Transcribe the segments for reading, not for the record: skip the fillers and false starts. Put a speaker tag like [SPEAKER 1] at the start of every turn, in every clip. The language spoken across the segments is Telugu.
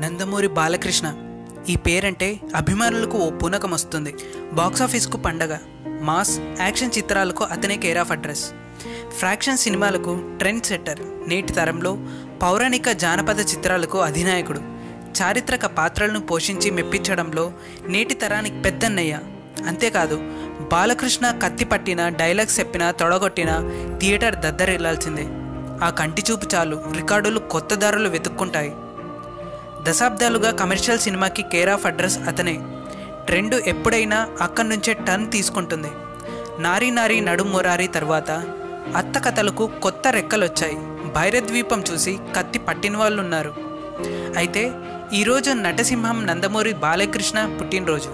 [SPEAKER 1] నందమూరి బాలకృష్ణ ఈ పేరంటే అభిమానులకు ఓ పూనకం వస్తుంది. బాక్సాఫీస్కు పండగ, మాస్ యాక్షన్ చిత్రాలకు అతనే కేర్ ఆఫ్ అడ్రస్. ఫ్రాక్షన్ సినిమాలకు ట్రెండ్ సెట్టర్, నేటి తరంలో పౌరాణిక జానపద చిత్రాలకు అధినాయకుడు. చారిత్రక పాత్రలను పోషించి మెప్పించడంలో నేటి తరానికి పెద్దన్నయ్య. అంతేకాదు, బాలకృష్ణ కత్తి పట్టిన, డైలాగ్స్ చెప్పినా, తొడగొట్టినా థియేటర్ దద్దరిల్లాల్సిందే. ఆ కంటి చూపు చాలు రికార్డులు కొత్త దారులు వెతుక్కుంటాయి. దశాబ్దాలుగా కమర్షియల్ సినిమాకి కేర్ ఆఫ్ అడ్రస్ అతనే. ట్రెండ్ ఎప్పుడైనా అక్కడి నుంచే టర్న్ తీసుకుంటుంది. నారీ నారీ నడుం మురారి తర్వాత అత్త కథలకు కొత్త రెక్కలొచ్చాయి. భైరద్వీపం చూసి కత్తి పట్టిన వాళ్ళు ఉన్నారు. అయితే ఈరోజు నటసింహం నందమూరి బాలకృష్ణ పుట్టినరోజు.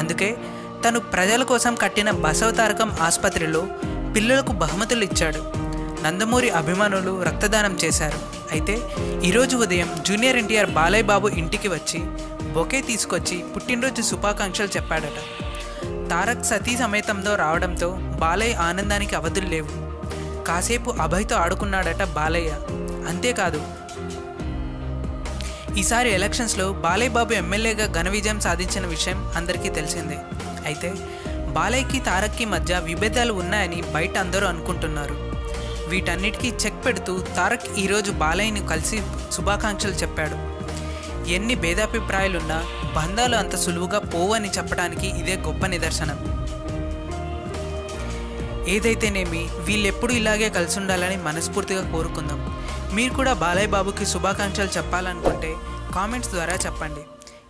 [SPEAKER 1] అందుకే తను ప్రజల కోసం కట్టిన బసవతారకం ఆసుపత్రిలో పిల్లలకు బహుమతులు ఇచ్చాడు. నందమూరి అభిమానులు రక్తదానం చేశారు. అయితే ఈరోజు ఉదయం జూనియర్ ఎన్టీఆర్ బాలయ్య బాబు ఇంటికి వచ్చి బొకే తీసుకొచ్చి పుట్టినరోజు శుభాకాంక్షలు చెప్పాడట. తారక్ సతీ సమేతంతో రావడంతో బాలయ్య ఆనందానికి అవధులు లేవు. కాసేపు అభయ్తో ఆడుకున్నాడట బాలయ్య. అంతేకాదు, ఈసారి ఎలక్షన్స్లో బాలయ్య బాబు ఎమ్మెల్యేగా ఘన విజయం సాధించిన విషయం అందరికీ తెలిసిందే. అయితే బాలయ్యకి తారక్కి మధ్య విభేదాలు ఉన్నాయని బయట అందరూ అనుకుంటున్నారు. వీటన్నిటికీ చెక్ పెడుతూ తారక్ ఈరోజు బాలయ్యను కలిసి శుభాకాంక్షలు చెప్పాడు. ఎన్ని భేదాభిప్రాయాలున్నా బంధాలు అంత సులువుగా పోవని చెప్పడానికి ఇదే గొప్ప నిదర్శనం. ఏదైతేనేమి వీళ్ళెప్పుడు ఇలాగే కలిసి ఉండాలని మనస్ఫూర్తిగా కోరుకుందాం. మీరు కూడా బాలయ్య బాబుకి శుభాకాంక్షలు చెప్పాలనుకుంటే కామెంట్స్ ద్వారా చెప్పండి.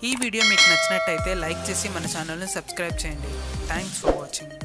[SPEAKER 1] ఈ వీడియో మీకు నచ్చినట్టయితే లైక్ చేసి మన ఛానల్ని సబ్స్క్రైబ్ చేయండి. Thanks for watching.